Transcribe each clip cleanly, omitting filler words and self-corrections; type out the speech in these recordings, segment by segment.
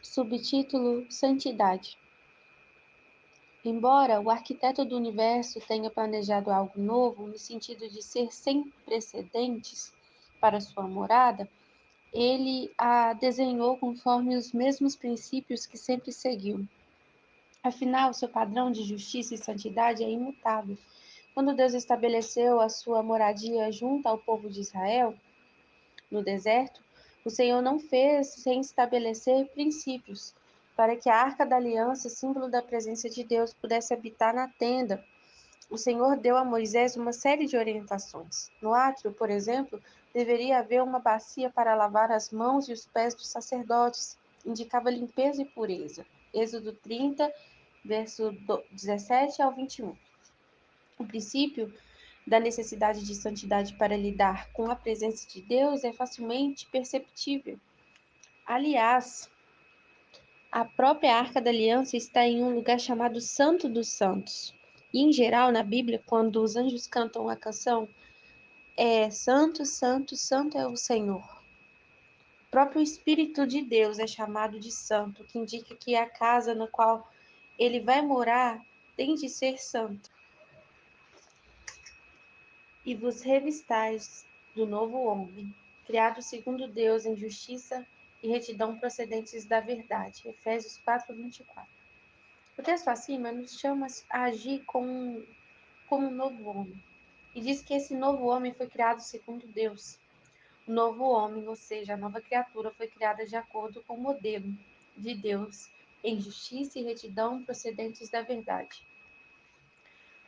Subtítulo: Santidade. Embora o arquiteto do universo tenha planejado algo novo, no sentido de ser sem precedentes para sua morada, ele a desenhou conforme os mesmos princípios que sempre seguiu. Afinal, seu padrão de justiça e santidade é imutável. Quando Deus estabeleceu a sua moradia junto ao povo de Israel, no deserto, o Senhor não fez sem estabelecer princípios, para que a arca da aliança, símbolo da presença de Deus, pudesse habitar na tenda. O Senhor deu a Moisés uma série de orientações. No átrio, por exemplo, deveria haver uma bacia para lavar as mãos e os pés dos sacerdotes. Indicava limpeza e pureza. Êxodo 30, verso 17 ao 21. O princípio da necessidade de santidade para lidar com a presença de Deus é facilmente perceptível. Aliás, a própria Arca da Aliança está em um lugar chamado Santo dos Santos. E, em geral, na Bíblia, quando os anjos cantam a canção, é Santo, Santo, Santo é o Senhor. O próprio Espírito de Deus é chamado de Santo, que indica que a casa na qual ele vai morar tem de ser santa. E vos revistais do novo homem, criado segundo Deus em justiça e retidão procedentes da verdade. Efésios 4:24. O texto acima nos chama a agir como um novo homem. E diz que esse novo homem foi criado segundo Deus. O novo homem, ou seja, a nova criatura, foi criada de acordo com o modelo de Deus, em justiça e retidão procedentes da verdade.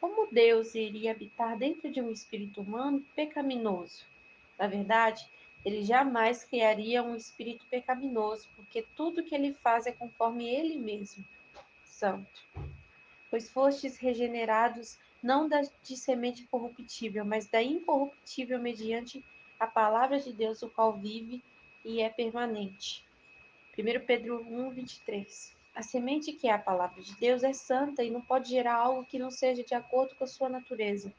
Como Deus iria habitar dentro de um espírito humano pecaminoso? Na verdade, ele jamais criaria um espírito pecaminoso, porque tudo que ele faz é conforme ele mesmo, santo. Pois fostes regenerados não de semente corruptível, mas da incorruptível mediante a palavra de Deus, o qual vive e é permanente. 1 Pedro 1:23. A semente que é a palavra de Deus é santa e não pode gerar algo que não seja de acordo com a sua natureza.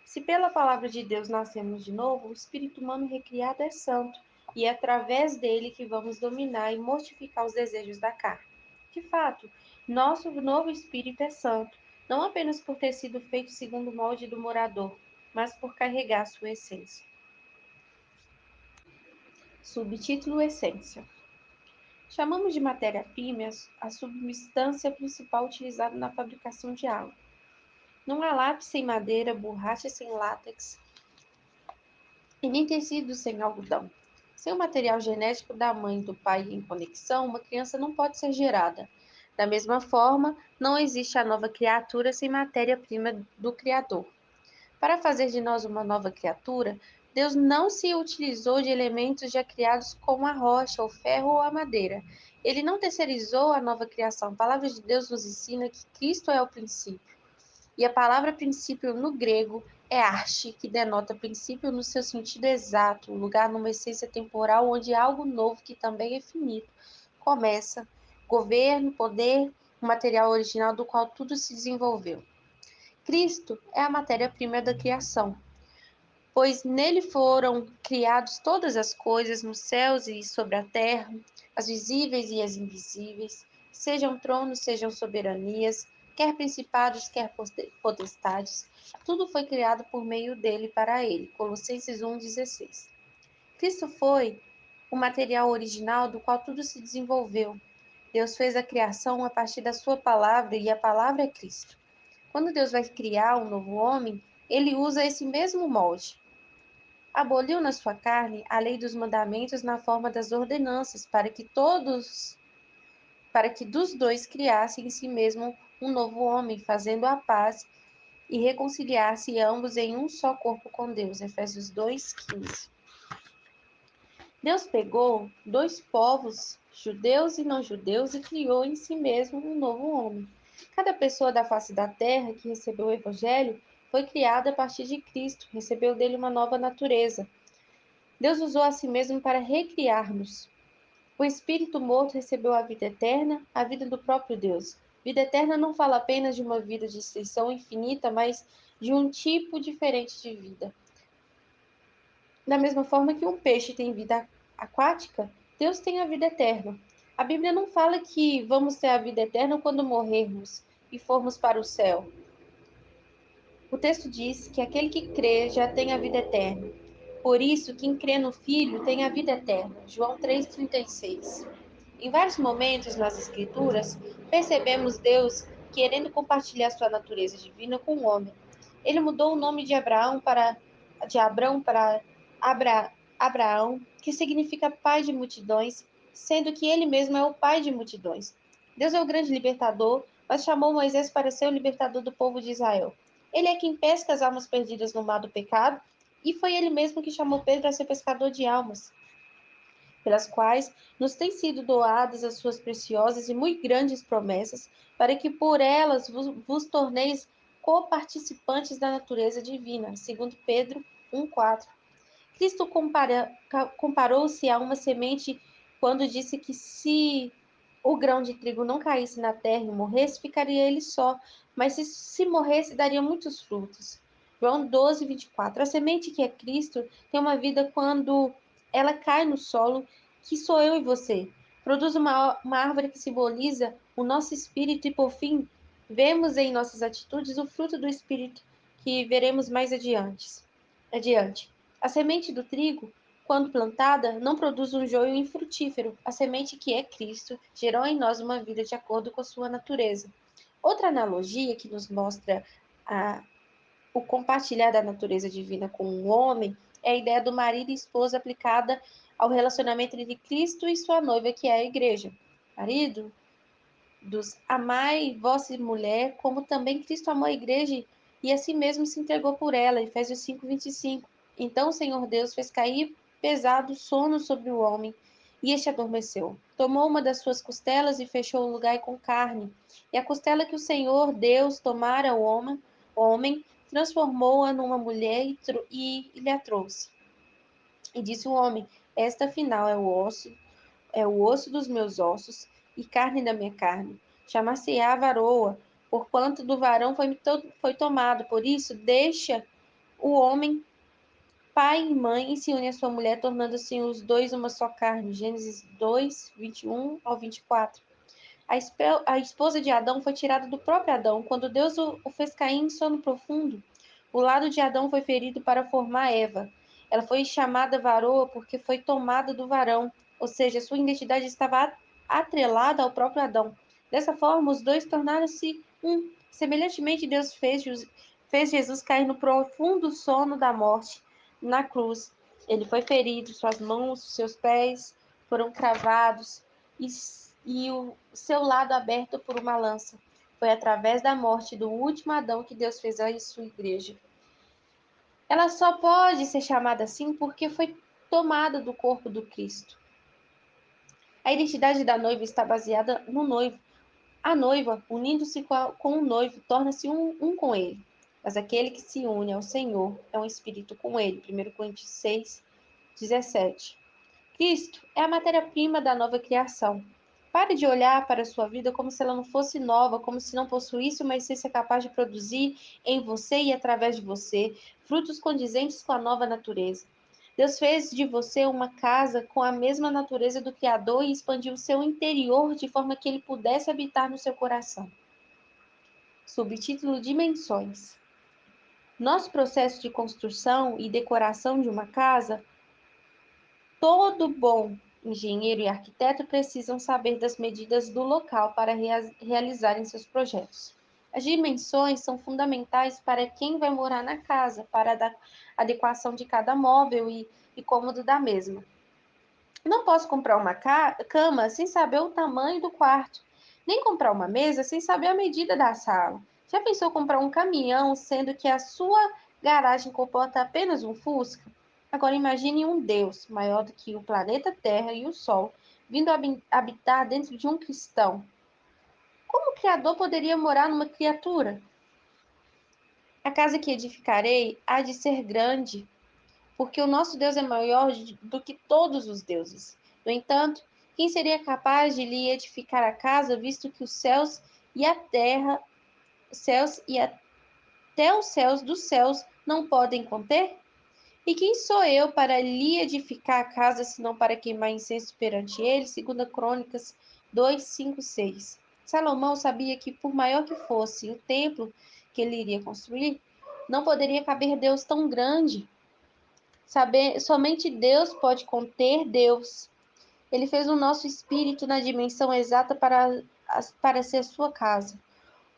Se pela palavra de Deus nascemos de novo, o espírito humano recriado é santo, e é através dele que vamos dominar e mortificar os desejos da carne. De fato, nosso novo espírito é santo, não apenas por ter sido feito segundo o molde do morador, mas por carregar sua essência. Subtítulo: Essência. Chamamos de matéria-prima a substância principal utilizada na fabricação de algo. Não há lápis sem madeira, borracha sem látex e nem tecido sem algodão. Sem o material genético da mãe e do pai em conexão, uma criança não pode ser gerada. Da mesma forma, não existe a nova criatura sem matéria-prima do Criador. Para fazer de nós uma nova criatura, Deus não se utilizou de elementos já criados como a rocha, o ferro ou a madeira. Ele não terceirizou a nova criação. A palavra de Deus nos ensina que Cristo é o princípio. E a palavra princípio no grego é arche, que denota princípio no seu sentido exato, um lugar numa essência temporal onde algo novo, que também é finito, começa. Governo, poder, o material original do qual tudo se desenvolveu. Cristo é a matéria-prima da criação, pois nele foram criados todas as coisas nos céus e sobre a terra, as visíveis e as invisíveis, sejam tronos, sejam soberanias, quer principados, quer potestades, tudo foi criado por meio dele e para ele. Colossenses 1:16. Cristo foi o material original do qual tudo se desenvolveu. Deus fez a criação a partir da sua palavra e a palavra é Cristo. Quando Deus vai criar um novo homem, ele usa esse mesmo molde. Aboliu na sua carne a lei dos mandamentos na forma das ordenanças, para que dos dois criasse em si mesmo um novo homem, fazendo a paz e reconciliar-se ambos em um só corpo com Deus. Efésios 2:15. Deus pegou dois povos, judeus e não judeus, e criou em si mesmo um novo homem. Cada pessoa da face da terra que recebeu o Evangelho foi criada a partir de Cristo, recebeu dele uma nova natureza. Deus usou a si mesmo para recriar-nos. O espírito morto recebeu a vida eterna, a vida do próprio Deus. Vida eterna não fala apenas de uma vida de extensão infinita, mas de um tipo diferente de vida. Da mesma forma que um peixe tem vida aquática, Deus tem a vida eterna. A Bíblia não fala que vamos ter a vida eterna quando morrermos e formos para o céu. O texto diz que aquele que crê já tem a vida eterna. Por isso, quem crê no Filho tem a vida eterna. João 3,36. Em vários momentos nas Escrituras, percebemos Deus querendo compartilhar sua natureza divina com o homem. Ele mudou o nome de Abrão para Abraão, que significa pai de multidões, sendo que ele mesmo é o pai de multidões. Deus é o grande libertador, mas chamou Moisés para ser o libertador do povo de Israel. Ele é quem pesca as almas perdidas no mar do pecado, e foi ele mesmo que chamou Pedro a ser pescador de almas, pelas quais nos têm sido doadas as suas preciosas e muito grandes promessas, para que por elas vos torneis coparticipantes da natureza divina. Segundo Pedro 1,4. Cristo comparou-se a uma semente quando disse que se o grão de trigo não caísse na terra e morresse, ficaria ele só, mas se morresse, daria muitos frutos. João 12:24. A semente que é Cristo tem uma vida quando ela cai no solo, que sou eu e você. Produz uma árvore que simboliza o nosso espírito e, por fim, vemos em nossas atitudes o fruto do espírito que veremos mais adiante. A semente do trigo, quando plantada, não produz um joio infrutífero. A semente que é Cristo gerou em nós uma vida de acordo com a sua natureza. Outra analogia que nos mostra a, o compartilhar da natureza divina com o homem é a ideia do marido e esposa aplicada ao relacionamento entre Cristo e sua noiva, que é a igreja. Marido, amai vossa mulher, como também Cristo amou a igreja e a si mesmo se entregou por ela. Efésios 5:25. Então o Senhor Deus fez cair pesado sono sobre o homem, e este adormeceu. Tomou uma das suas costelas e fechou o lugar com carne. E a costela que o Senhor Deus tomara ao homem transformou-a numa mulher e lhe a trouxe. E disse o homem: Esta afinal é o osso dos meus ossos e carne da minha carne. Chamar-se-á varoa, porquanto do varão foi tomado. Por isso, deixa o homem pai e mãe e se une à sua mulher, tornando-se os dois uma só carne. Gênesis 2:21-24. A esposa de Adão foi tirada do próprio Adão. Quando Deus o fez cair em sono profundo, o lado de Adão foi ferido para formar Eva. Ela foi chamada varoa porque foi tomada do varão, ou seja, sua identidade estava atrelada ao próprio Adão. Dessa forma, os dois tornaram-se um. Semelhantemente, Deus fez Jesus cair no profundo sono da morte na cruz. Ele foi ferido, suas mãos, seus pés foram cravados e o seu lado aberto por uma lança. Foi através da morte do último Adão que Deus fez a sua igreja. Ela só pode ser chamada assim porque foi tomada do corpo do Cristo. A identidade da noiva está baseada no noivo. A noiva, unindo-se com o noivo, torna-se um com ele. Mas aquele que se une ao Senhor é um espírito com ele. 1 Coríntios 6:17. Cristo é a matéria-prima da nova criação. Pare de olhar para a sua vida como se ela não fosse nova, como se não possuísse uma essência capaz de produzir em você e através de você frutos condizentes com a nova natureza. Deus fez de você uma casa com a mesma natureza do Criador e expandiu o seu interior de forma que ele pudesse habitar no seu coração. Subtítulo: Dimensões. Nosso processo de construção e decoração de uma casa, todo bom engenheiro e arquiteto precisam saber das medidas do local para realizarem seus projetos. As dimensões são fundamentais para quem vai morar na casa, para a adequação de cada móvel e cômodo da mesma. Não posso comprar uma cama sem saber o tamanho do quarto, nem comprar uma mesa sem saber a medida da sala. Já pensou comprar um caminhão, sendo que a sua garagem comporta apenas um Fusca? Agora imagine um Deus maior do que o planeta Terra e o Sol, vindo habitar dentro de um cristão. Como o Criador poderia morar numa criatura? A casa que edificarei há de ser grande, porque o nosso Deus é maior do que todos os deuses. No entanto, quem seria capaz de lhe edificar a casa, visto que os céus e a terra, os céus e até os céus dos céus não podem conter? E quem sou eu para lhe edificar a casa, senão para queimar incenso perante ele? 2 Crônicas 2, 5, 6. Salomão sabia que, por maior que fosse o templo que ele iria construir, não poderia caber Deus tão grande. Somente Deus pode conter Deus. Ele fez o nosso espírito na dimensão exata para ser sua casa.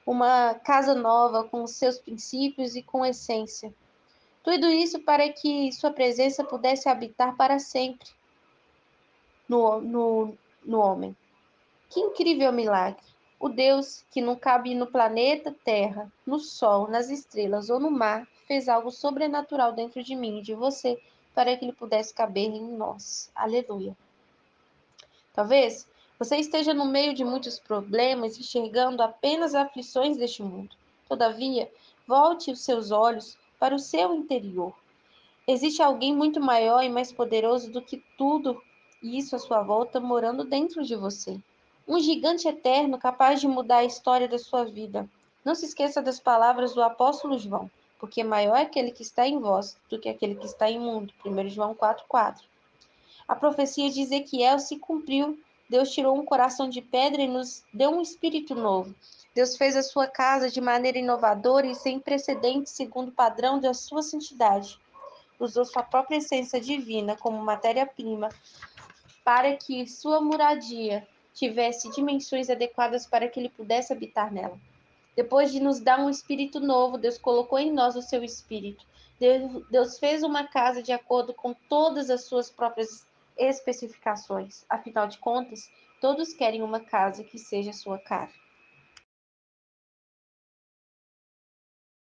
Uma casa nova, com seus princípios e com essência. Tudo isso para que sua presença pudesse habitar para sempre no homem. Que incrível milagre! O Deus que não cabe no planeta Terra, no Sol, nas estrelas ou no mar, fez algo sobrenatural dentro de mim e de você para que ele pudesse caber em nós. Aleluia! Talvez você esteja no meio de muitos problemas, enxergando apenas aflições deste mundo. Todavia, volte os seus olhos para o seu interior. Existe alguém muito maior e mais poderoso do que tudo isso à sua volta, morando dentro de você. Um gigante eterno capaz de mudar a história da sua vida. Não se esqueça das palavras do apóstolo João, porque maior é aquele que está em vós do que aquele que está imundo. 1 João 4,4. A profecia de Ezequiel se cumpriu. Deus tirou um coração de pedra e nos deu um espírito novo. Deus fez a sua casa de maneira inovadora e sem precedentes, segundo o padrão da sua santidade. Usou sua própria essência divina como matéria-prima para que sua moradia tivesse dimensões adequadas para que ele pudesse habitar nela. Depois de nos dar um espírito novo, Deus colocou em nós o seu espírito. Deus fez uma casa de acordo com todas as suas próprias especificações. Afinal de contas, todos querem uma casa que seja sua cara.